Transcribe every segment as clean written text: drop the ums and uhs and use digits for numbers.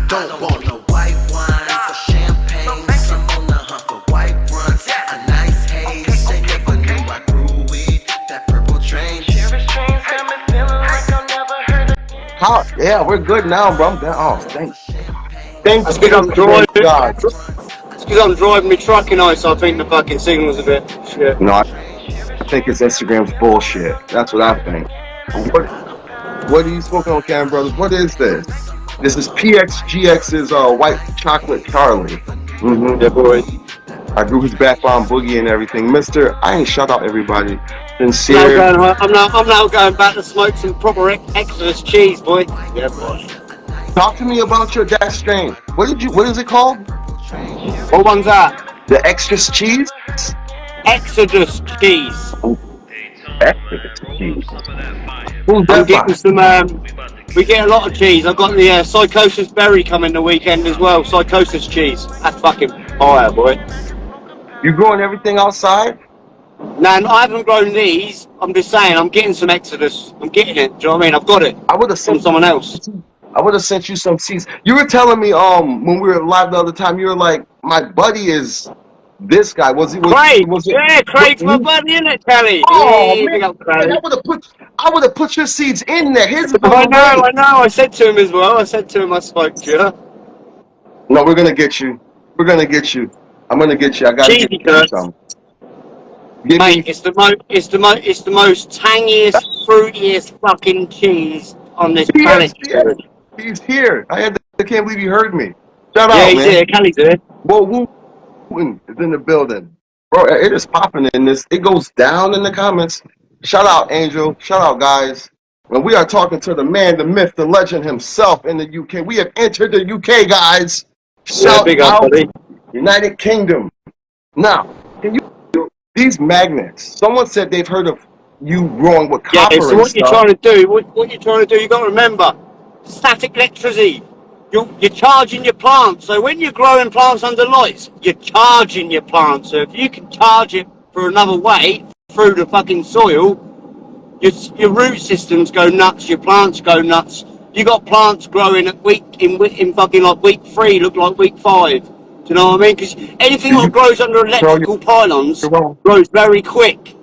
don't want no white wine or champagne. Some on the hunt for white runs, a nice haze. They never knew I grew weed. That purple train. Cherish trains got me feeling like I've never heard of. How? Yeah, we're good now, bro. Oh, thanks. That's because I'm driving. It's because I'm driving my truck, you know, so I think the fucking signal's a bit shit. No, I think it's Instagram's bullshit. That's what I think. What are you smoking on, Canna Brothers? What is this? This is PXGX's White Chocolate Charlie. Mm-hmm. Yeah, boy. I grew his background boogie and everything. Mister, I ain't shout out everybody. Sincere. I'm now going back to smoke some proper Exodus cheese, boy. Yeah, boy. Talk to me about your that strain. What is it called? What one's that? The Exodus cheese? Exodus cheese. Exodus cheese. I'm getting some, we get a lot of cheese. I've got the Psychosis berry coming the weekend as well. Psychosis cheese. That's fucking fire, boy. You growing everything outside? No, I haven't grown these. I'm just saying, I'm getting some Exodus. I'm getting it. Do you know what I mean? I've got it. I would have sent from someone else. I would have sent you some seeds. You were telling me when we were live the other time, you were like, my buddy is this guy. Craig? Yeah, Craig's my buddy, isn't it, Kelly? Oh, yeah, man. I would have put your seeds in there. I know. I said to him as well. I spoke to you. No, we're gonna get you. I'm gonna get you. I gotta Cheesy get you some. Mate, it's the most tangiest, fruitiest fucking cheese on this planet. He's here. I can't believe you heard me. Shout out, yeah, he's man. here. Kelly's here. Whoa, Woo is in the building. Bro, it is popping in this. It goes down in the comments. Shout out, Angel. Shout out, guys. And we are talking to the man, the myth, the legend himself in the UK. We have entered the UK, guys. Shout out, buddy. United Kingdom. Now, these magnets, someone said they've heard of you growing with copper so and what stuff. you're trying to do, what you're trying to do, you got to remember, static electricity. You're charging your plants. So when you're growing plants under lights, you're charging your plants. So if you can charge it for another way through the fucking soil, your root systems go nuts. Your plants go nuts. You got plants growing at in fucking like week 3, look like week 5. Do you know what I mean? Because anything that grows under electrical pylons grows very quick.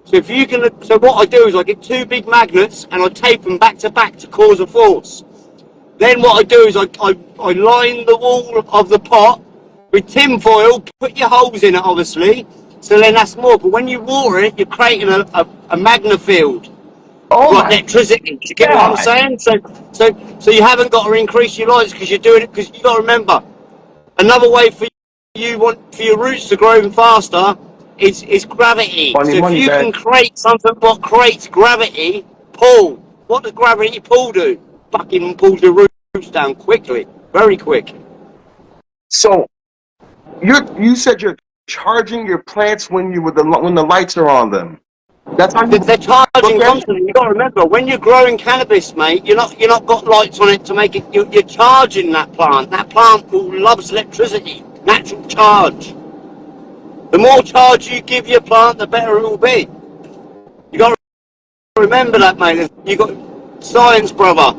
So if you can, so what I do is I get 2 big magnets and I tape them back to back to cause a force. Then what I do is I line the wall of the pot with tin foil, put your holes in it obviously, so then that's more. But when you water it, you're creating a magna field. Like electricity. Do you get what I'm saying? So you haven't got to increase your lights because you're doing it, because you got to remember, another way for your roots to grow even faster is gravity. So if you can create something what creates gravity, pull. What does gravity pull do? Fucking pulls the roots down quickly, very quick. So you said you're charging your plants when the lights are on them. That's how they're charging constantly. You got to remember, when you're growing cannabis, mate, you're not got lights on it to make it. You're charging that plant. That plant loves electricity, natural charge. The more charge you give your plant, the better it will be. You got to remember that, mate. You got science, brother.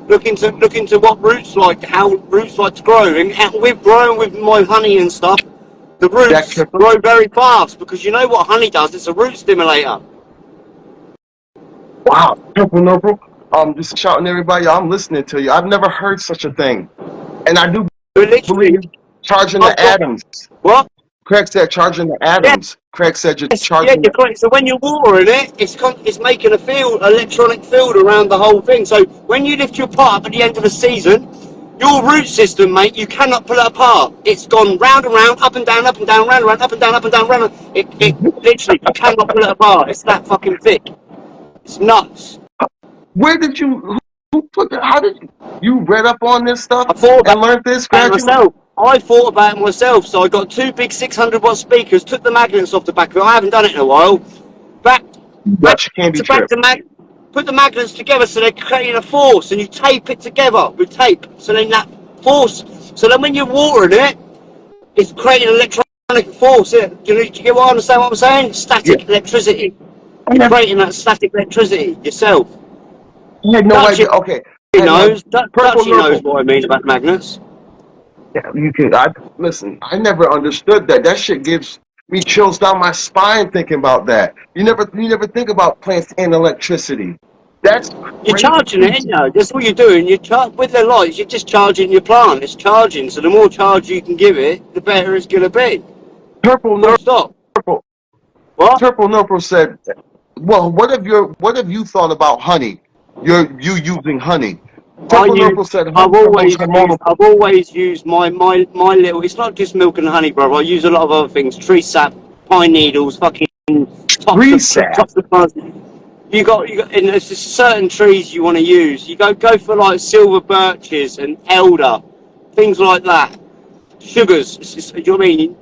Look into what roots like, how roots like to grow. And we've grown with my honey and stuff. The roots grow very fast because you know what honey does? It's a root stimulator. Wow, no, bro. Just shouting everybody. I'm listening to you. I've never heard such a thing, and I do believe charging the atoms. What? Craig said charging the atoms. Yeah. Craig said you're charging. Yeah, you're correct. So when you're watering it, it's making a field, electronic field around the whole thing. So when you lift your pot up at the end of the season, your root system, mate, you cannot pull it apart. It's gone round and round, up and down, round and round, up and down, round. It literally, you cannot pull it apart. It's that fucking thick. It's nuts. Where did you? Who put that? How did you read up on this stuff? I thought about and learned this myself. I thought about it myself. So I got 2 big 600-watt speakers, took the magnets off the back of it. I haven't done it in a while. Put the magnets together so they're creating a force, and you tape it together with tape. So then that force. So then when you're watering it, it's creating an electronic force. Do you get what I understand? What I'm saying? Static electricity. You're creating that static electricity yourself. I had no idea. Okay, knows. Purple Dutchy knows nurple. what I mean about magnets. Yeah, listen. I never understood that. That shit gives me chills down my spine thinking about that. You never think about plants and electricity. That's You're crazy. charging it, you know. That's what you're doing. With the lights, you're just charging your plant. It's charging. So the more charge you can give it, the better it's going to be. Purple Full stop. nurple. What? Purple nurple said, "Well, what have you thought about honey? You using honey?" Purple nurple said, "Honey promotes hormonal." I've always used my little. It's not just milk and honey, bro. I use a lot of other things: tree sap, pine needles, fucking Reset. tops of plants. You got, and there's just certain trees you want to use. You go for like silver birches and elder, things like that. Sugars. Do you know what I mean?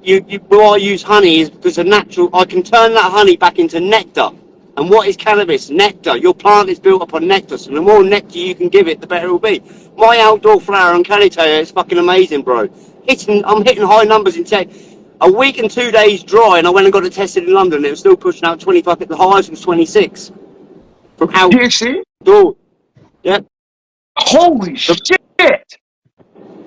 Why I use honey is because of natural. I can turn that honey back into nectar. And what is cannabis? Nectar. Your plant is built upon nectar, so the more nectar you can give it, the better it will be. My outdoor flower on Canitator is fucking amazing, bro. I'm hitting high numbers in tech. A week and 2 days dry, and I went and got it tested in London. It was still pushing out 20. Fucking the highest was 26 from THC? outdoors. Yeah, Holy shit!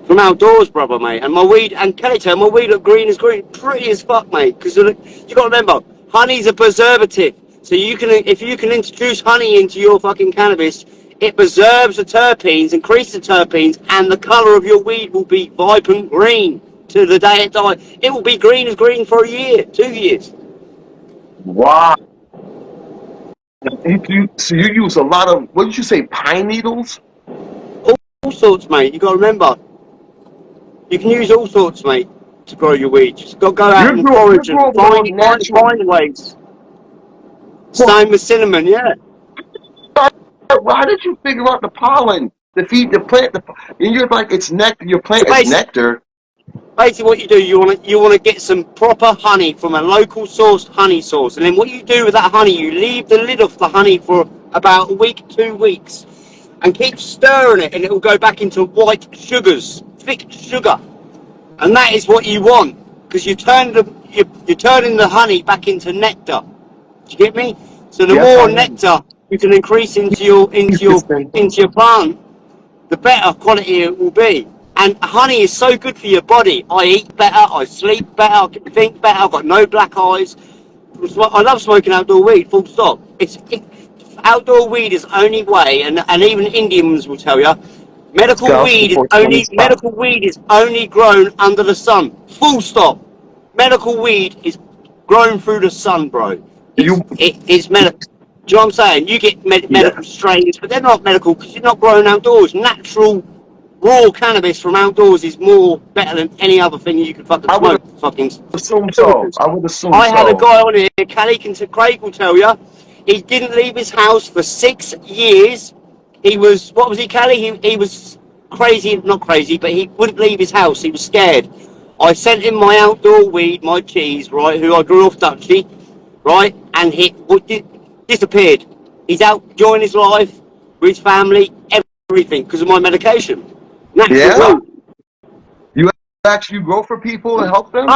from outdoors, brother, mate. And my weed and Canitator, my weed look green as green, pretty as fuck, mate. Because you got to remember, honey's a preservative. So if you can introduce honey into your fucking cannabis, it preserves the terpenes, increases the terpenes, and the colour of your weed will be vibrant green to the day it dies. It will be green as green for a year, 2 years. Wow. So you use a lot of, what did you say, pine needles? All sorts, mate. You got to remember, you can use all sorts, mate, to grow your weed. Just got to go out and forage and find ways. Same with cinnamon, yeah. How did you figure out the pollen to feed the plant? And you're like, it's nectar. Your plant is nectar. Basically, what you do, you want to get some proper honey from a local sourced honey source, and then what you do with that honey, you leave the lid off the honey for about a week, 2 weeks, and keep stirring it, and it will go back into white sugars, thick sugar, and that is what you want, because you're turning the honey back into nectar. Do you get me? So the more nectar you can increase into your plant, the better quality it will be. And honey is so good for your body. I eat better, I sleep better, I can think better, I've got no black eyes. I love smoking outdoor weed, full stop. Outdoor weed is the only way, and even Indians will tell you, medical weed is only grown under the sun. Full stop. Medical weed is grown through the sun, bro. It's medical. Do you know what I'm saying? You get medical strains, but they're not medical because you're not growing outdoors. Natural, raw cannabis from outdoors is better than any other thing you could fucking smoke. I would assume I had a guy on here, Craig will tell you, he didn't leave his house for 6 years. He was, what was he, Callie? He was crazy, not crazy, but he wouldn't leave his house. He was scared. I sent him my outdoor weed, my cheese, right, who I grew off Dutchy, right, and he disappeared. He's out enjoying his life with his family, everything, because of my medication. Natural weed. You actually grow for people and help them?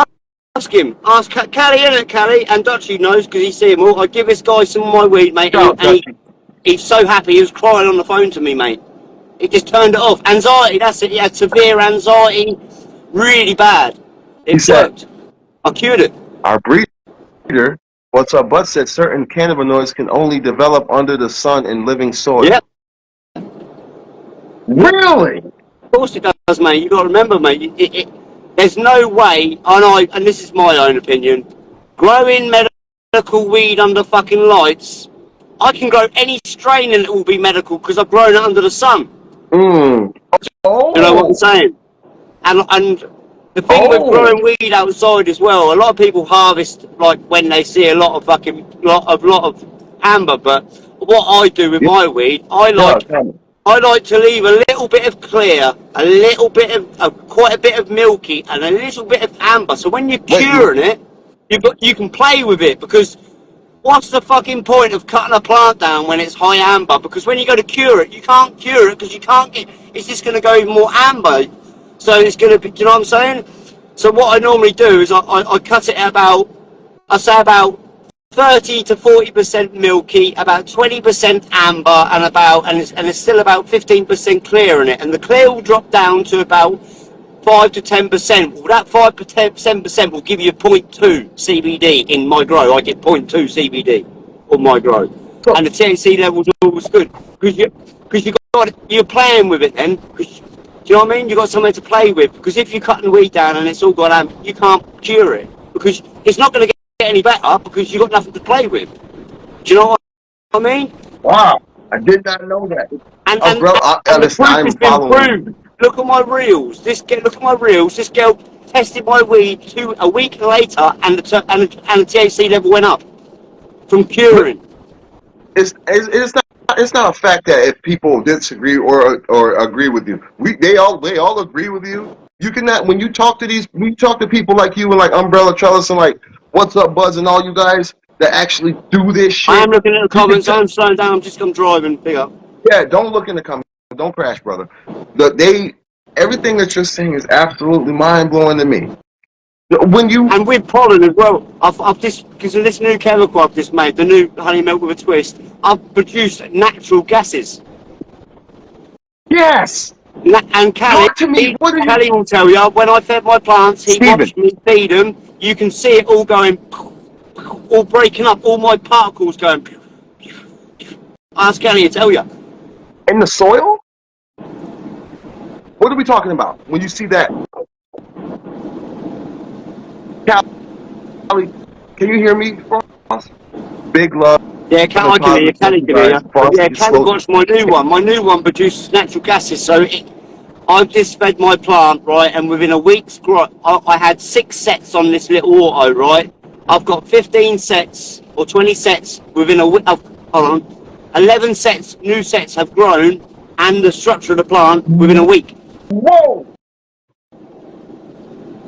Ask him. Ask Callie, innit, Callie? And Dutchy knows because he see him all. I give this guy some of my weed, mate, and he's so happy. He was crying on the phone to me, mate. He just turned it off. Anxiety, that's it. He had severe anxiety, really bad. It worked. I cured it. Our breeder, what's up, Bud, said certain cannabinoids can only develop under the sun in living soil. Yep. Really? Of course it does, mate. You got to remember, mate. There's no way, and this is my own opinion, growing medical weed under fucking lights, I can grow any strain and it will be medical because I've grown it under the sun. Oh. You know what I'm saying? And the thing with growing weed outside as well, a lot of people harvest like when they see a lot of amber, but what I do with my weed, I like to leave a little bit of clear, a little bit of quite a bit of milky, and a little bit of amber. So when you're curing it, you can play with it, because what's the fucking point of cutting a plant down when it's high amber? Because when you go to cure it, you can't cure it because you can't get. It's just going to go even more amber. So it's going to be. Do you know what I'm saying? So what I normally do is I cut it at about 30 to 40% milky, about 20% amber, and it's still about 15% clear in it. And the clear will drop down to about 5 to 10%. Well, that 5 to 10% will give you 0.2 CBD in my grow. I get 0.2 CBD on my grow, and the THC levels are always good you're playing with it then. Do you know what I mean? You've got something to play with, because if you're cutting weed down and it's all gone out, you can't cure it, because it's not going to get any better, because you've got nothing to play with. Do you know what I mean? Wow, I did not know that. And the proof has been proved. Look at my reels. Look at my reels. This girl tested my weed a week later, and the THC level went up from curing. It's not a fact that if people disagree or agree with you, they all agree with you. You cannot, when you talk to people like you and like Umbrella Trellis and like What's Up Buzz and all you guys that actually do this shit. I am looking at the comments. I'm slowing down. I'm driving. Big up. Yeah, don't look in the comments. Don't crash, brother. Everything that you're saying is absolutely mind blowing to me. And with pollen as well, I've just, because of this new chemical I've just made, the new honey milk with a twist, I've produced natural gases. Yes. And Callie will tell you, when I fed my plants, he watched me feed them. You can see it all going, all breaking up, all my particles going. Ask Callie to tell you. In the soil? What are we talking about when you see that? Callie, can you hear me? Big love. Yeah, I can hear you. Callie can hear you. Yeah, Callie watched my new one. My new one produces natural gases. So I've just fed my plant, right, and within a week's growth, I had 6 sets on this little auto, right? I've got 15 sets or 20 sets within a week. Hold on. 11 sets, new sets have grown, and the structure of the plant within a week. Whoa!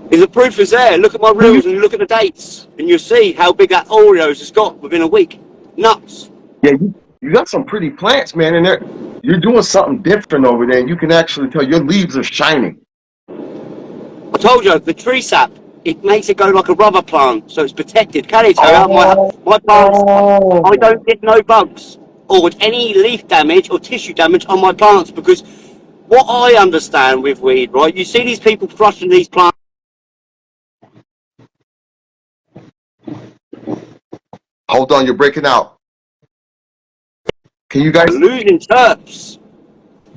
The proof is there. Look at my reels and look at the dates, and you'll see how big that Oreos has got within a week. Nuts. Yeah, you got some pretty plants, man, and you're doing something different over there. And you can actually tell your leaves are shining. I told you, the tree sap, it makes it go like a rubber plant, so it's protected. Can I tell you, my plants, I don't get no bugs or any leaf damage or tissue damage on my plants, because what I understand with weed, right, you see these people flushing these plants. Hold on, you're breaking out. Can you guys losing terps?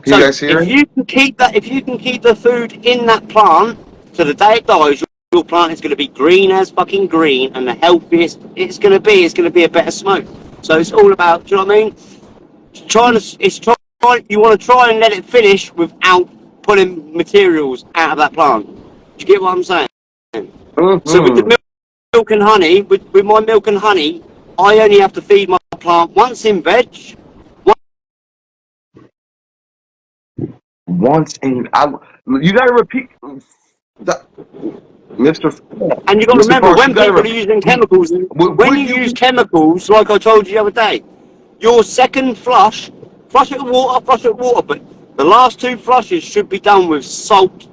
Can you guys hear it? If you can keep the food in that plant to the day it dies, your plant is going to be green as fucking green, and the healthiest it's going to be. It's going to be a better smoke. So it's all about, do you know what I mean? You want to try and let it finish without pulling materials out of that plant. Do you get what I'm saying? Mm-hmm. So with the milk and honey, with my milk and honey, I only have to feed my plant once in veg. You got to repeat, Mr. And you got to remember, when people are using chemicals, when you use chemicals, like I told you the other day, your second flush it with water, but the last 2 flushes should be done with salt,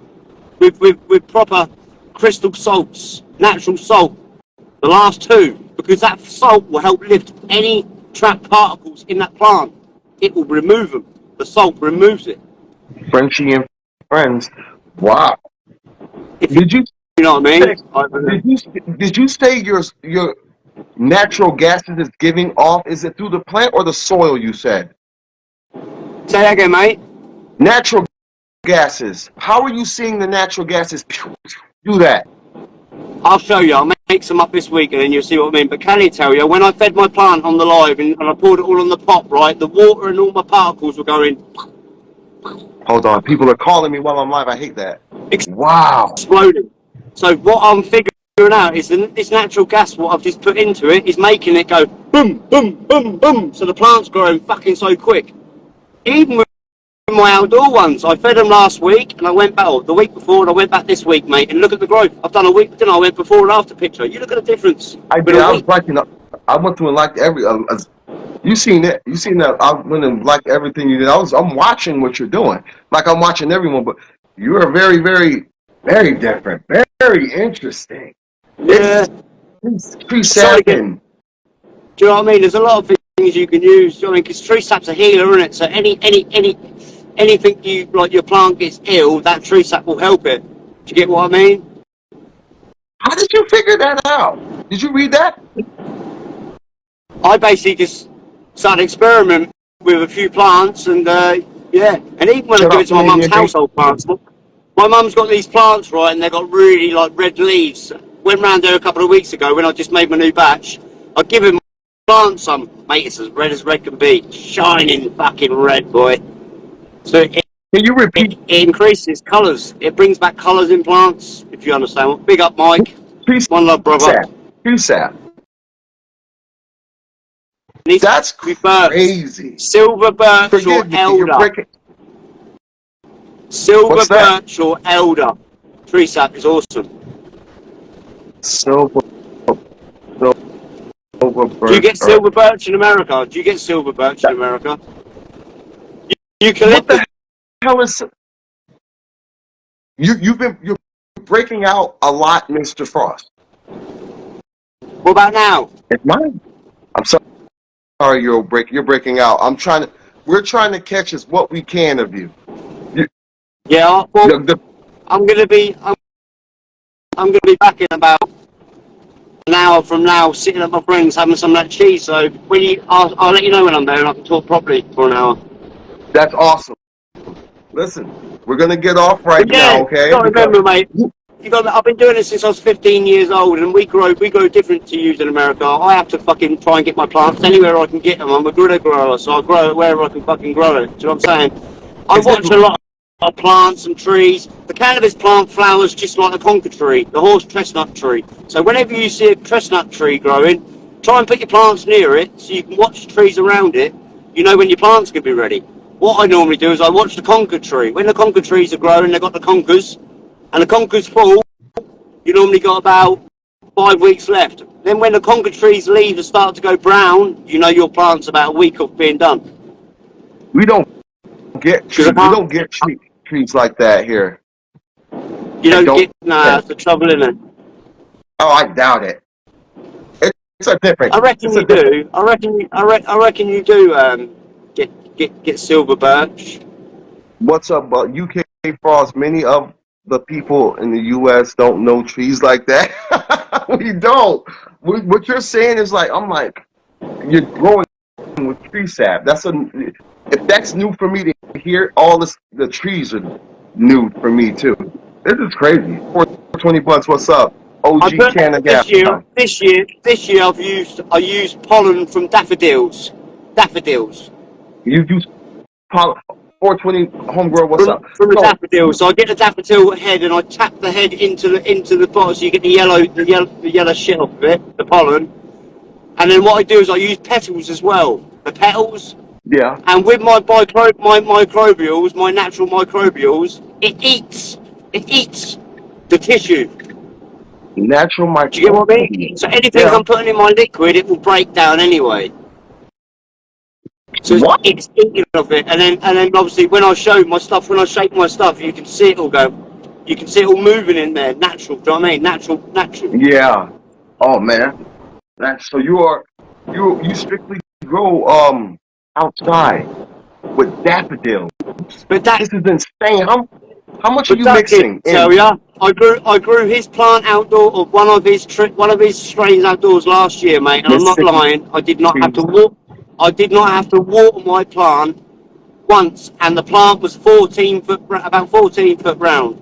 with proper crystal salts, natural salt. The last 2, because that salt will help lift any trapped particles in that plant. It will remove them. The salt removes it. Frenchie and friends. Wow. You know what I mean? Did you say your natural gases is giving off? Is it through the plant or the soil? You said. Say that again, mate. Natural gases. How are you seeing the natural gases do that? I'll show you. I'll make some up this week, and then you'll see what I mean. But can I tell you, when I fed my plant on the live and I poured it all on the pot, right, the water and all my particles were going. Hold on, people are calling me while I'm live. I hate that. Wow. Exploding. So what I'm figuring out is this natural gas, what I've just put into it, is making it go boom, boom, boom, boom. So the plant's growing fucking so quick. Even with my outdoor ones, I fed them last week, and I went back the week before, and I went back this week, mate. And look at the growth. I've done a week, then I went before and after picture. You look at the difference. I was liking up. I went through and liked every. You seen it? You seen that? I went and liked everything you did. I'm watching what you're doing. Like I'm watching everyone, but you are very, very, very different. Very interesting. Yeah. It's pre-sapping. Do you know what I mean? There's a lot of things you can use. Do you know what I mean? Because tree sap's a healer, isn't it? So anything you like, your plant gets ill, that tree sap will help it. Do you get what I mean? How did you figure that out? Did you read that? I basically just started experimenting with a few plants, and yeah, and even when I give it to my mum's household plants. My mum's got these plants, right, and they've got really like red leaves. Went round there a couple of weeks ago when I just made my new batch. I give him plant some, mate. It's as red can be, shining fucking red, boy. So Can you repeat? it increases colours. It brings back colours in plants. If you understand. Big up, Mike. Tree One love, brother. sap. Tree sap. That's crazy. Silver birch or elder. Silver birch or elder. Tree sap is awesome. Silver birch. Do you get silver birch in America? Do you get silver birch in America? Eucalyptus. What the hell is you're breaking out a lot, Mr. Frost. What about now? It's mine. I'm sorry you're breaking out. We're trying to catch as what we can of you. Yeah, well, I'm gonna be back in about an hour from now, sitting at my friend's having some of that cheese. So I'll let you know when I'm there, and I can talk properly for an hour. That's awesome. Listen, we're gonna get off now, okay? You gotta remember, mate. I've been doing it since I was 15 years old, and we grow different to you in America. I have to fucking try and get my plants anywhere I can get them. I'm a guerrilla grower, so I grow it wherever I can fucking grow it. Do you know what I'm saying? I watch a lot of plants and trees. The cannabis plant flowers just like the conker tree, the horse chestnut tree. So whenever you see a chestnut tree growing, try and put your plants near it so you can watch the trees around it. You know when your plants can be ready. What I normally do is I watch the conker tree. When the conker trees are growing, they've got the conkers, and the conkers fall, you normally got about 5 weeks left. Then when the conker trees' leaves are starting to go brown, you know your plant's about a week off being done. We don't get trees like that here. You don't get that's the trouble, isn't it? Oh, I doubt it. It's a different. I reckon you do. I reckon you do. Get silver birch. What's up, UK Frost? Many of the people in the US don't know trees like that. We don't. What you're saying is you're growing with tree sap. If that's new for me to hear, the trees are new for me too. This is crazy. $420. What's up? OG Canna Brothers. This year I used pollen from daffodils. You use 420 homegrown. What's up? From the daffodil. So I get the daffodil head and I tap the head into the pot, so you get the yellow shit off of it, the pollen. And then what I do is I use petals as well. The petals. Yeah. And with my microbials, my natural microbials, it eats the tissue. Natural microbials. Do you get what I mean? So anything I'm putting in my liquid, it will break down anyway. So it's eating of it, and then obviously when I shake my stuff, you can see it all moving in there, natural. Do you know what I mean? Natural. Yeah. Oh man. So you strictly grow outside with daffodils. But this is insane. How much are you mixing? I grew his plant outdoor, or one of his strains outdoors last year, mate. And I'm not lying. I did not have to water my plant once, and the plant was about 14 foot round.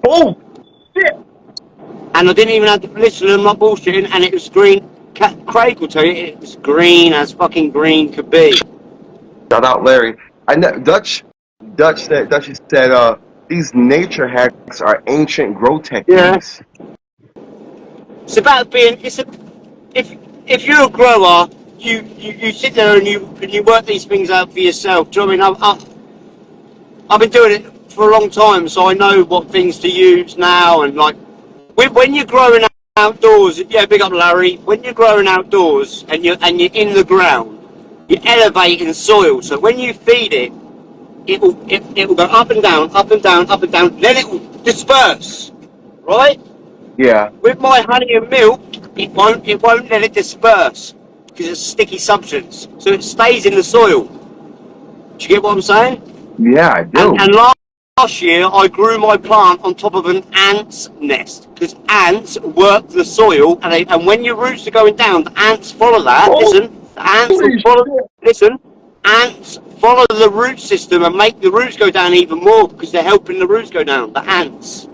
Oh shit! And I didn't even have to listen. I'm not bullshitting. And it was green. Craig will tell you it was green as fucking green could be. Shout out, Larry. I know Dutch said these nature hacks are ancient grow techniques. Yeah. It's about being. If you're a grower, you sit there and you work these things out for yourself. Do you know what I mean? I've been doing it for a long time, so I know what things to use now. And when you're growing outdoors, big up Larry. When you're growing outdoors and you're in the ground, you're elevating soil. So when you feed it, it will go up and down, up and down, up and down. Then it will disperse, right? Yeah. With my honey and milk, it won't let it disperse, because it's a sticky substance, so it stays in the soil. Do you get what I'm saying? Yeah, I do. And last year I grew my plant on top of an ant's nest because ants work the soil, and when your roots are going down, the ants follow that. The ants will follow. Ants follow the root system and make the roots go down even more because they're helping the roots go down. The ants.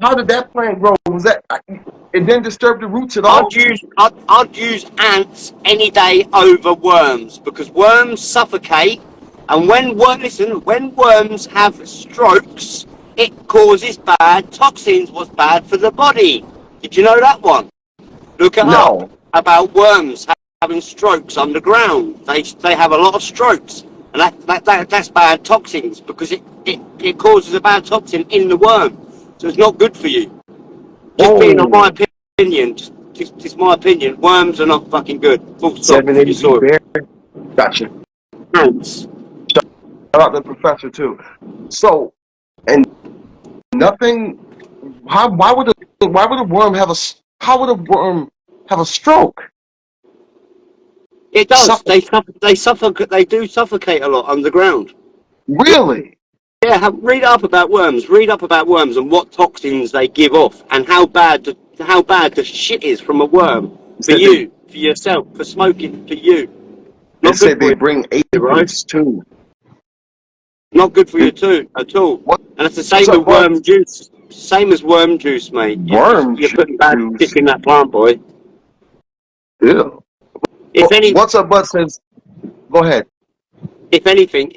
How did that plant grow? Was that it didn't disturb the roots at all? I'd use ants any day over worms because worms suffocate, and when worms have strokes, it causes bad toxins. What's bad for the body? Did you know that one? Look it up about worms having strokes underground. They have a lot of strokes, and that's bad toxins because it causes a bad toxin in the worm. So it's not good for you. Just being on my opinion, just my opinion, worms are not fucking good. Full stop. 780 bear. Gotcha. Ants. Shout out to the professor too. So, and nothing. Why would a worm have a stroke? It does. They suffocate. They do suffocate a lot underground. Really? Yeah, read up about worms. Read up about worms and what toxins they give off, and how bad the shit is from a worm for you, for yourself, for smoking, for you. They said they bring aphids too. Not good for you too at all. What? And it's the same with worm juice. Same as worm juice, mate. You're putting bad shit in that plant, boy. Yeah. What's up, Bud says? Go ahead. If anything,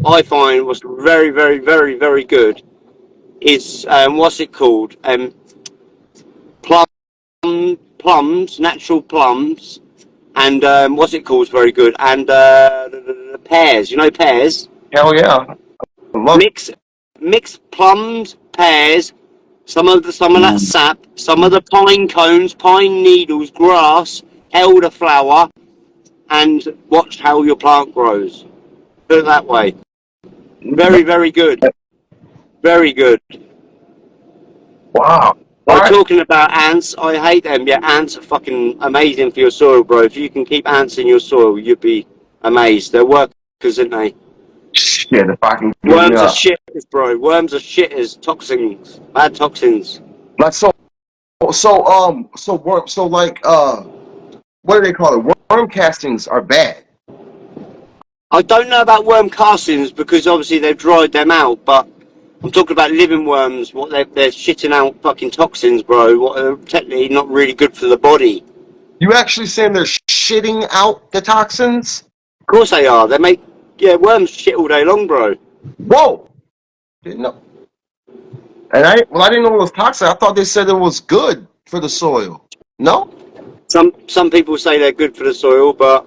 I find what's very, very, very, very good is what's it called? Plums, natural plums, and what's it called? Is very good. And the pears. You know pears? Hell yeah! Mix plums, pears, some of that sap, some of the pine cones, pine needles, grass, elderflower, and watch how your plant grows. Put it that way. Very, very good. Very good. Wow. Talking about ants, I hate them. Yeah, ants are fucking amazing for your soil, bro. If you can keep ants in your soil, you'd be amazed. They're workers, aren't they? Shit, if I can. Worms are shitters, bro. Worms are shitters. Toxins. Bad toxins. Like what do they call it? Worm castings are bad. I don't know about worm castings because obviously they've dried them out, but I'm talking about living worms. What they're shitting out fucking toxins, bro. What are technically not really good for the body. You actually saying they're shitting out the toxins? Of course they are. Worms shit all day long, bro. Whoa! Didn't know. And I didn't know it was toxic. I thought they said it was good for the soil. No? Some people say they're good for the soil, but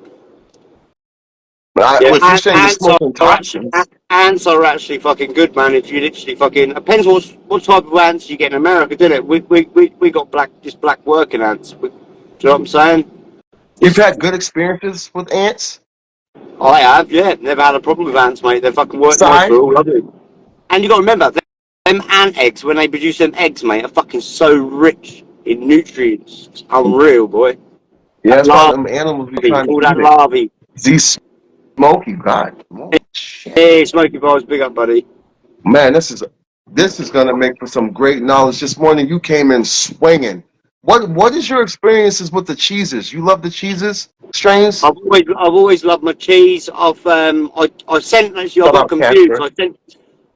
ants are actually fucking good, man. If you literally fucking depends what type of ants you get in America, didn't it? We got black working ants. Do you know what I'm saying? You've had good experiences with ants? I have, yeah. Never had a problem with ants, mate. They're fucking working nice, bro. Lovely. And you got to remember, them ant eggs, when they produce them eggs, mate, are fucking so rich in nutrients. It's unreal, boy. Yeah, that's why them animals be trying to all that larvae. These Smoky, God. Oh, hey, Smoky Balls, big up, buddy. Man, this is gonna make for some great knowledge. This morning you came in swinging. What is your experiences with the cheeses? You love the cheeses, strains? I've always loved my cheese. I sent actually I got confused.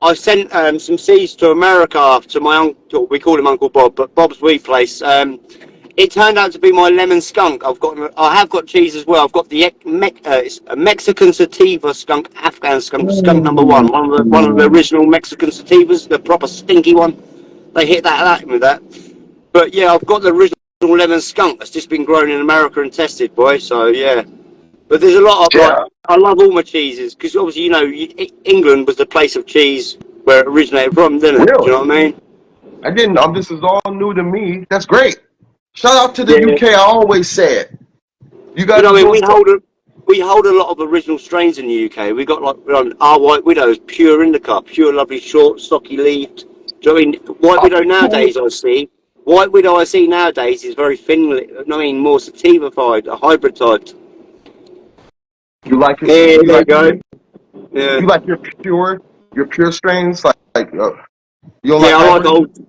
I sent some seeds to America to my uncle. We call him Uncle Bob, but Bob's Weed Place. It turned out to be my lemon skunk. I have got cheese as well. I've got the it's a Mexican sativa skunk, Afghan skunk, skunk number one. One of the original Mexican sativas, the proper stinky one. They hit that with that. But yeah, I've got the original lemon skunk that's just been grown in America and tested, boy. So yeah. But there's a lot of I love all my cheeses because obviously England was the place of cheese where it originated from, didn't it? Really? Do you know what I mean? I didn't. This is all new to me. That's great. Shout out to the UK. I always say it. You guys, we hold a lot of original strains in the UK. We got our White Widow is pure indica, pure lovely short, stocky leaved. Do you know what I mean? White Widow nowadays I see White widow I see nowadays is very thin, I mean, more sativa-fied, a hybrid type. You like it? Here You you like go. Yeah. you like your pure strains? You don't Yeah, like hybrid?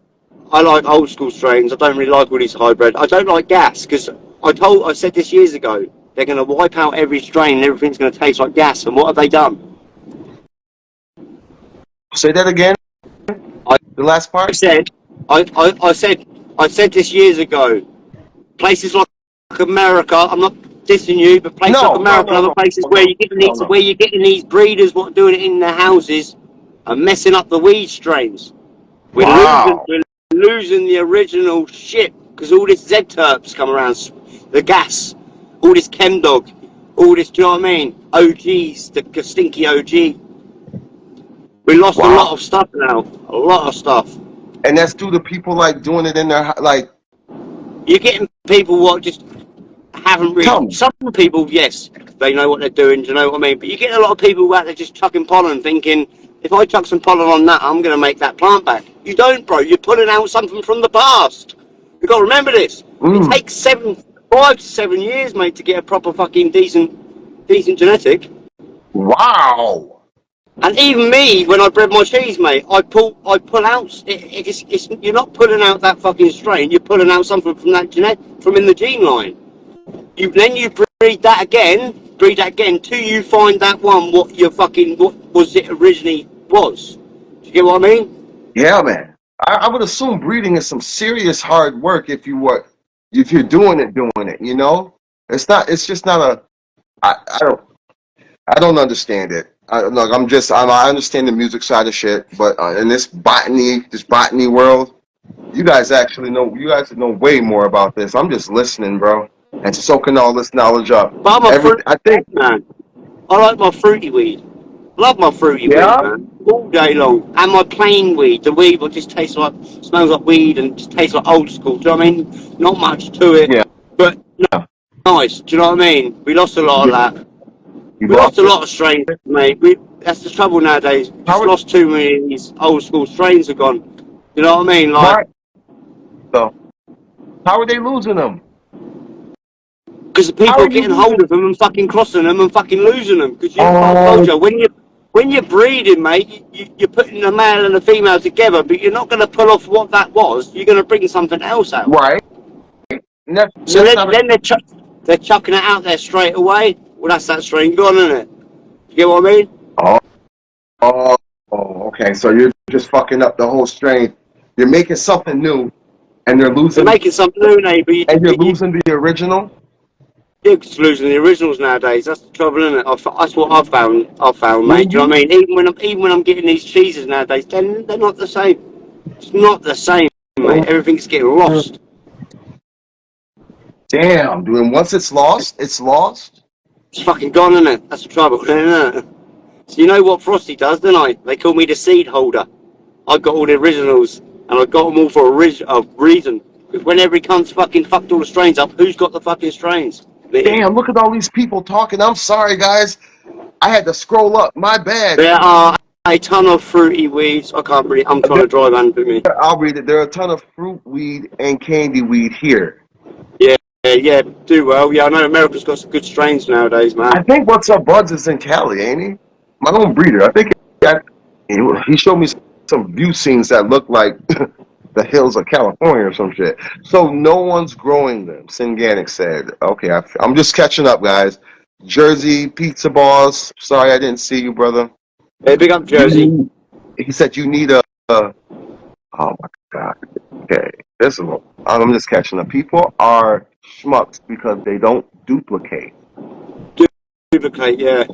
I like old school strains. I don't really like all these hybrid. I don't like gas because I said this years ago. They're going to wipe out every strain and everything's going to taste like gas. And what have they done? Say that again. I The last part. said, I said this years ago. Places like America, I'm not dissing you, but places like No, no, America no, and other no, places no, no, no. where you're getting these breeders what doing it in their houses and messing up the weed strains. Wow. We're losing the original shit because all this Z-terps come around, the gas, all this chem dog, all this, do you know what I mean? OGs, the stinky OG. We lost a lot Wow. of stuff now, a lot of stuff. And that's due to people like doing it in their like. You're getting people what just haven't Tell really. me. Some people, yes, they know what they're doing. Do you know what I mean? But you get a lot of people out there just chucking pollen, thinking, if I chuck some pollen on that, I'm going to make that plant back. You don't, bro. You're pulling out something from the past. You got to remember this. It Mm. takes 5 to 7 years, mate, to get a proper fucking decent genetic. Wow. And even me, when I bred my cheese, mate, I pull out. It's you're not pulling out that fucking strain. You're pulling out something from that from in the gene line. You breed that again till you find that one what was it originally was. Do you get what I mean? Yeah, man. I would assume breeding is some serious hard work if you're doing it. You know, it's not. It's just not a. I don't understand it. I understand the music side of shit, but in this botany world, you guys know way more about this. I'm just listening, bro, and soaking all this knowledge up. But I'm a fruit I think, man. I like my fruity weed. Love my fruity weed, yeah, man. All day long. And my plain weed. The weed will just smells like weed and just tastes like old school. Do you know what I mean? Not much to it. yeah, But nice. Do you know what I mean? We lost a lot of that. you We lost lost a it. lot of strains, mate. That's the trouble nowadays. We How just are, lost too many of these old school strains are gone. You know what I mean? Like, why? So, how are they losing them? because the How people are are you getting losing? hold of them and fucking crossing them and fucking losing them. Because I told Oh, you, when you're breeding, mate, you're putting a male and a female together, but you're not going to pull off what that was. You're going to bring something else out. right. And So that's not a. then they're chucking it out there straight away. Well, that's that strain gone, isn't it? You get what I mean? Oh, oh, okay. So you're just fucking up the whole strain. You're making something new, and they're They're losing, making something new, mate, but and you're losing the original. you're just losing the originals nowadays. That's the trouble, isn't it? That's what I've found. Mate. Do you know what I mean? Even when I'm getting these cheeses nowadays, they're not the same. It's not the same, mate. Everything's getting lost. Damn, dude. And once it's lost, it's lost. It's fucking gone, isn't it? That's the trouble, isn't it? So you know what Frosty does, don't I? They call me the seed holder. I've got all the originals, and I've got them all for a reason. Because whenever he comes fucking fucked all the strains up, who's got the fucking strains? Me. Damn, look at all these people talking. I'm sorry, guys. I had to scroll up. My bad. There are a ton of fruity weeds. I can't really. I'm trying to drive under me. I'll read it. There are a ton of fruit weed and candy weed here. Yeah, do well. Yeah, I know America's got some good strains nowadays, man. I think What's Up Buds is in Cali, ain't he? My own breeder. I think he showed me some view scenes that look like the hills of California or some shit. So no one's growing them, Singanic said. Okay, I'm just catching up, guys. Jersey Pizza Balls. Sorry I didn't see you, brother. Hey, big up Jersey. He said you need a oh my god. Okay. I'm just catching up. People are schmucks because they don't duplicate. Duplicate, yeah.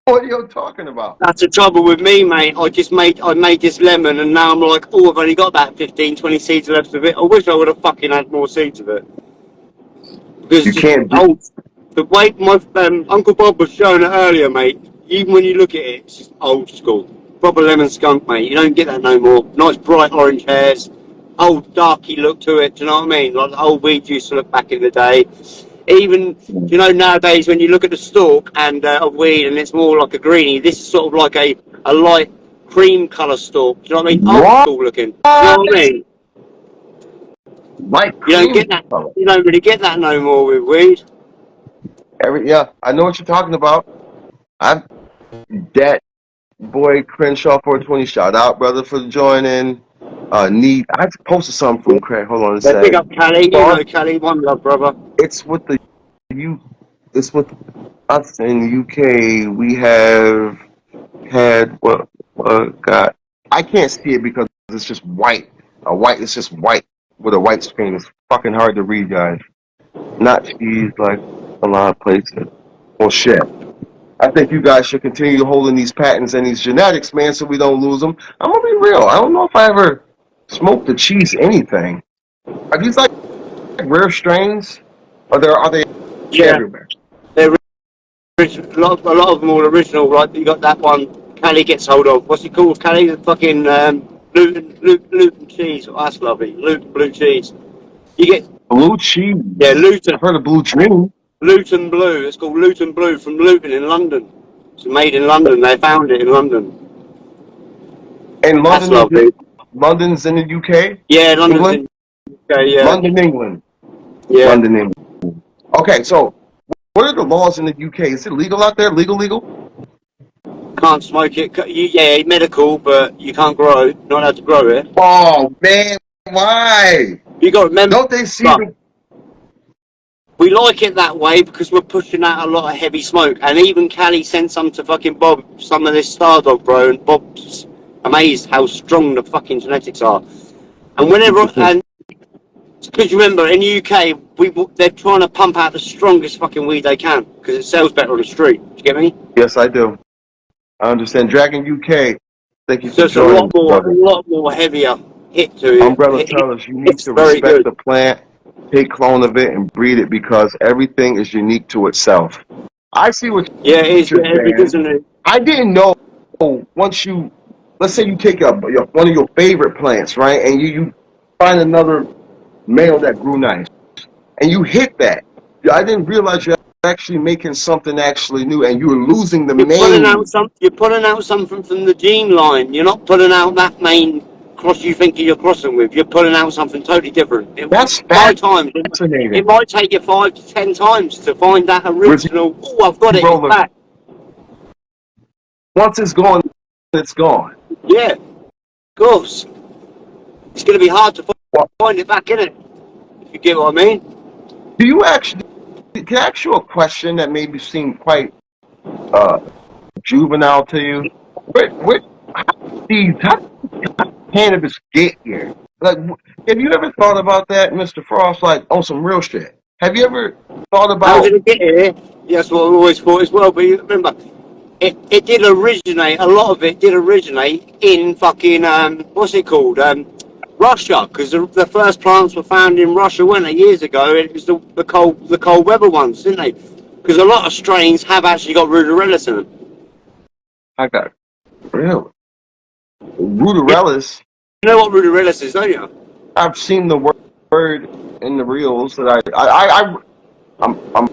What are you talking about? That's the trouble with me, mate. I made this lemon, and now I'm like, oh, I've only got about 15, 20 seeds left of it. I wish I would have fucking had more seeds of it. Because You it's can't just old. The way my Uncle Bob was showing it earlier, mate, even when you look at it, it's just old school. Proper lemon skunk, mate. You don't get that no more. Nice bright orange hairs. Old darky look to it, do you know what I mean? Like the old weed used to look back in the day. Even, you know, nowadays when you look at the stalk and of weed and it's more like a greenie, this is sort of like a light cream colour stalk. Do you know what I mean? Old What? school looking. Do you know what I mean? light You don't cream get that. color. You don't really get that no more with weed. Yeah, I know what you're talking about. I've that boy Crenshaw 420. Shout out, brother, for joining. Need I posted something from Craig. Hold on a They pick sec. up Cali. You know Cali, one love, brother. It's with the you. It's with us in the UK. We have had what? God, I can't see it because it's just white. It's just white with a white screen. It's fucking hard to read, guys. Not cheese like a lot of places. Well, shit. I think you guys should continue holding these patents and these genetics, man, so we don't lose them. I'm gonna be real. I don't know if I ever smoked the cheese anything. Are these like rare strains? Are they Yeah, everywhere? they're a lot of them all original. Right, you got that one. Cali gets hold of. What's it called? Cali, the fucking Luton cheese. Oh, that's lovely. Luton blue cheese. You get Blue cheese. Luton. I've heard of blue dream. Luton Blue. It's called Luton Blue from Luton in London. It's made in London. They found it in London. And That's lovely. London's in the UK? Yeah, London's England? in UK, yeah. London, England. Yeah. London, England. Okay, so what are the laws in the UK? Is it legal out there? Legal? Can't smoke it. Yeah, medical, but you can't grow. Not allowed to grow it. Oh, man, why? You got to remember. Don't they see the... We like it that way because we're pushing out a lot of heavy smoke. And even Cali sent some to fucking Bob, some of this Stardog, bro. And Bob's amazed how strong the fucking genetics are. And whenever... and because you remember, in the UK, they're trying to pump out the strongest fucking weed they can because it sells better on the street. Do you get me? Yes, I do. I understand. Dragon UK, thank you for Just a joining. lot more heavier hit to it. Umbrella Tellers, you need to respect the plant, take clone of it, and breed it because everything is unique to itself. I see what it is, you're saying. isn't it? I didn't know once you, let's say you take one of your favorite plants, right, and you find another male that grew nice, and you hit that. I didn't realize you're actually making something actually new, and you're losing the main. You're pulling out something from the gene line. You're not pulling out that main cross you think you're crossing with. You're pulling out something totally different. That's fascinating. It might take you 5 to 10 times to find that original. Oh, I've got it. It's back. Once it's gone, it's gone. Yeah, of course. It's going to be hard to find it back in it. If you get what I mean. Do you actually? Can I ask you a question that maybe seemed quite juvenile to you? How did cannabis get here? Like, have you ever thought about that, Mr. Frost? Like, on some real shit. Have you ever thought about? How did it get here? Yes, what I always thought as well. But you remember, it did originate. A lot of it did originate in fucking what's it called? Russia, because the first plants were found in Russia, weren't they, years ago? It was the cold weather ones, didn't they? Because a lot of strains have actually got ruderellis in them. I got really ruderellis. You know what ruderellis is, don't you? I've seen the word in the reels that I'm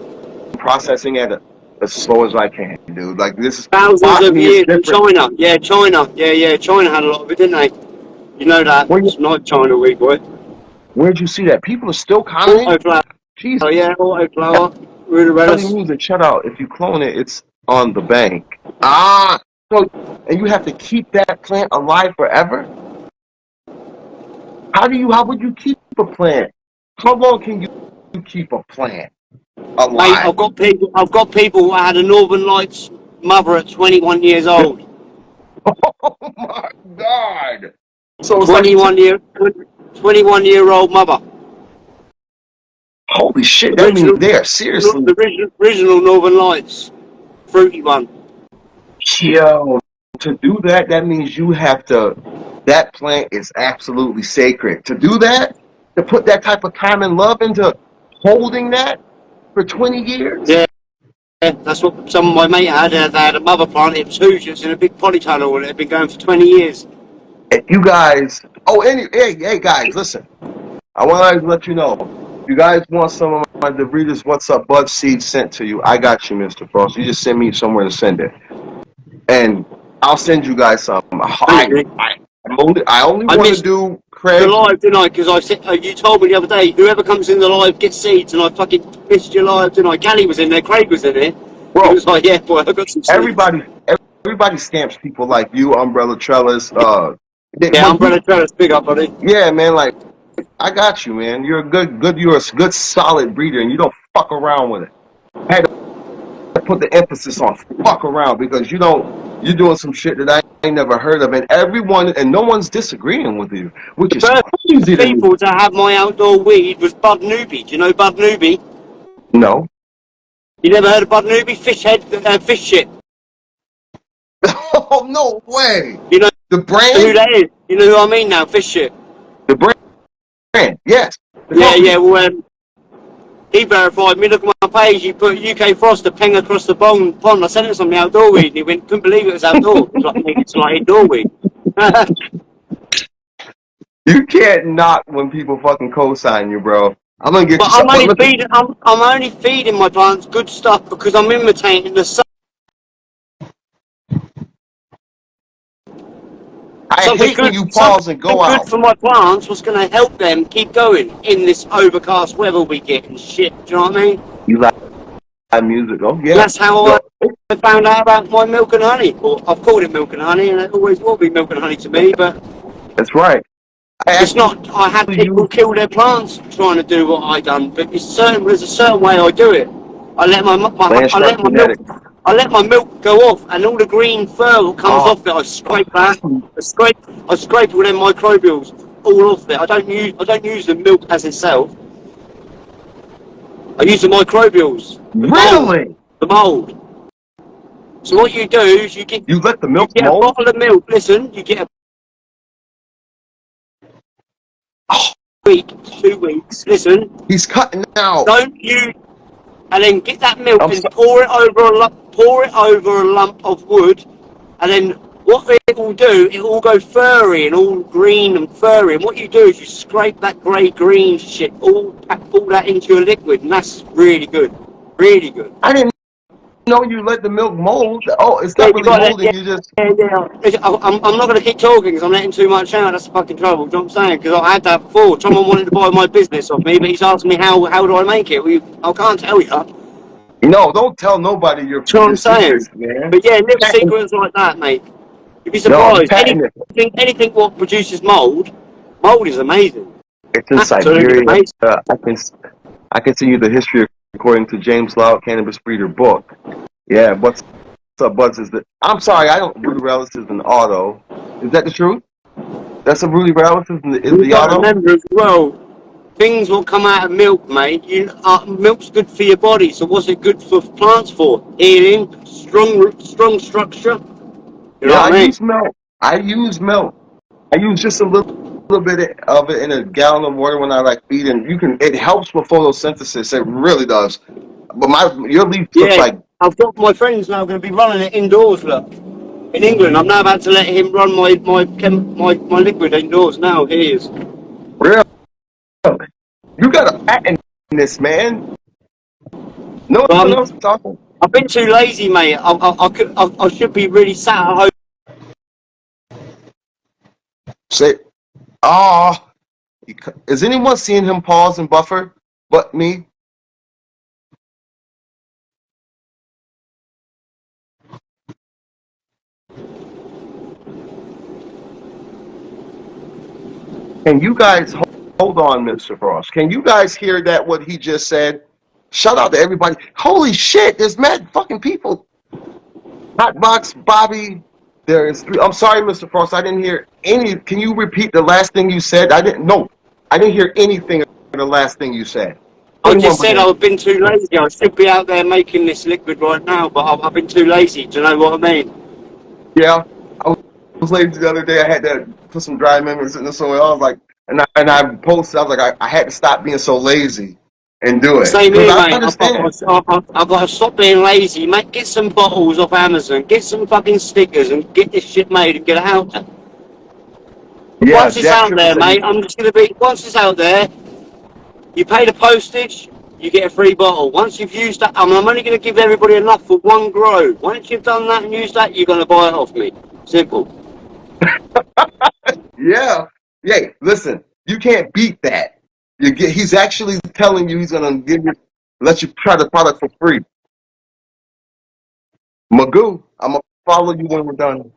processing it as slow as I can, dude. Like this is thousands of years in China. Yeah, China. Yeah. China had a lot of it, didn't they? You know that. It's not China weed, boy. Where'd you see that? People are still cloning? Autoflower. Jesus. Oh, yeah, autoflower. Ruderellis. Means that shut out. If you clone it, it's on the bank. So, and you have to keep that plant alive forever? How would you keep a plant? How long can you keep a plant alive? Mate, I've got people who had a Northern Lights mother at 21 years old. Oh my God. So 21-year-old mother. Holy shit, that means there, seriously. The original Northern Lights. Fruity one. Yo, to do that means you have to, that plant is absolutely sacred. To do that, to put that type of time and love into holding that for 20 years? Yeah, that's what some of my mate had. They had a mother plant, it was huge, it was in a big polytunnel and it had been going for 20 years. You guys, hey guys, listen. I want to let you know, if you guys want some of the Readers What's Up Bud seeds sent to you, I got you, Mr. Frost. You just send me somewhere to send it. And I'll send you guys some. I only want to do Craig. live, didn't I? Because I said you told me the other day, whoever comes in the live gets seeds, and I fucking missed your live, didn't I? Gally was in there, Craig was in there. Bro, He was like, yeah, boy, I got some seeds. Everybody stamps people like you, Umbrella Trellis. Yeah, Umbrella Trellis, big up, buddy. Yeah, man. Like, I got you, man. You're a good, solid breeder, and you don't fuck around with it. I had to put the emphasis on fuck around because you're doing some shit that I ain't never heard of, and no one's disagreeing with you, which is crazy to me. People to have my outdoor weed was Bud Newbie. Do you know Bud Newbie? No. You never heard of Bud Newbie? Fish shit. Oh, no way. You know the brand? who that is? You know who I mean now? Fish shit. The brand, yes. Yeah. Well, he verified me. Look at my page. He put UK Frost a ping across the pond. I sent him some of the outdoor weed, and he went, couldn't believe it was outdoor. It's like indoor weed. You can't knock when people fucking co-sign you, bro. I'm gonna get but you. I'm only feeding my plants good stuff because I'm imitating the sun. I hate when you pause and go out. Good for my plants. What's going to help them keep going in this overcast weather we get and shit? Do you know what I mean? You like music? Oh yeah. That's how I found out about my milk and honey. Or I've called it milk and honey, and it always will be milk and honey to me. But that's right. It's not. I had people kill their plants trying to do what I done, but there's a certain way I do it. I let my milk go off, and all the green fur that comes off it, I scrape that. I scrape all them microbials all off it. I don't use the milk as itself. I use the microbials. The mold. So what you do is you let the milk get mold? a bottle of milk. Listen, you get a week, 2 weeks. Listen. He's cutting out. Don't you? And then get that milk and pour it over a lump of wood, and then what it will do, it will go furry and all green and furry. And what you do is you scrape that grey-green shit, all that into your liquid, and that's really good, really good. I didn't know you let the milk mold. Oh, it's not really molding. You just. Yeah. I'm not going to keep talking because I'm letting too much out. That's the fucking trouble. Do you know what I'm saying? Because I had that before. Someone wanted to buy my business off me, but he's asking me how do I make it? Well, I can't tell you. No, don't tell nobody your secrets, man. But yeah, little secrets like that, mate. You'd be surprised. Anything what produces mold is amazing. It's in Siberia. I can see you the history according to James Loud Cannabis Breeder book. Yeah, what's up, Buds? I'm sorry, I don't Rudy Relics is an auto. Is that the truth? That's a Rudy Relics is the auto? Remember as well, things will come out of milk, mate. Milk's good for your body, so what's it good for plants for? Healing, strong structure. You know what I mean? I use milk. I use just a little bit of it in a gallon of water when I feed, and it helps with photosynthesis. It really does. But your leaf looks like. I've got my friends now going to be running it indoors. Look, in England, I'm now about to let him run my liquid indoors. Now he is. Really? You got a patent in this, man. No one else talking. I've been too lazy, mate. I should be really sat at home. Say, is anyone seeing him pause and buffer but me? Can you guys hold on, Mr. Frost? Can you guys hear that? What he just said? Shout out to everybody. Holy shit! There's mad fucking people. Hotbox, Bobby. There's 3. I'm sorry, Mr. Frost. I didn't hear any. Can you repeat the last thing you said? I didn't hear anything of the last thing you said. I just said I've been too lazy. I should be out there making this liquid right now, but I've been too lazy. Do you know what I mean? Yeah, I was lazy the other day. I had to put some dry members in the soil. I was like, and I posted. I was like, I had to stop being so lazy and do it. Same here, mate. I've got to stop being lazy, mate. Get some bottles off Amazon. Get some fucking stickers and get this shit made and get it out there. Yeah, once it's out there, mate, once it's out there, you pay the postage, you get a free bottle. Once you've used that, I'm only going to give everybody enough for 1 grow. Once you've done that and used that, you're going to buy it off me. Simple. Yeah. Yeah, listen, you can't beat that. He's actually telling you he's gonna let you try the product for free. Magoo, I'm gonna follow you when we're done.